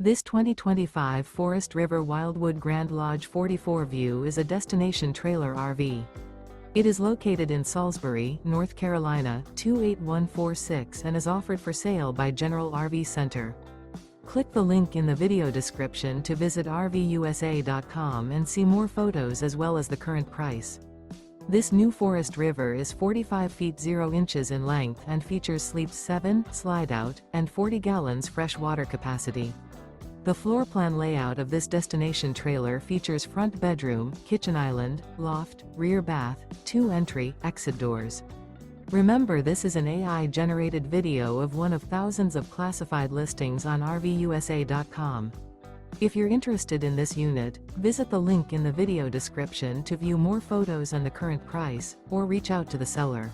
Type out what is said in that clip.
This 2025 Forest River Wildwood Grand Lodge 44 View is a destination trailer RV. It is located in Salisbury, North Carolina, 28146 and is offered for sale by General RV Center. Click the link in the video description to visit RVUSA.com and see more photos as well as the current price. This new Forest River is 45 feet 0 inches in length and features sleeps 7, slide-out, and 40 gallons fresh water capacity. The floor plan layout of this destination trailer features front bedroom, kitchen island, loft, rear bath, 2 entry, exit doors. Remember, this is an AI-generated video of one of thousands of classified listings on RVUSA.com. If you're interested in this unit, visit the link in the video description to view more photos and the current price, or reach out to the seller.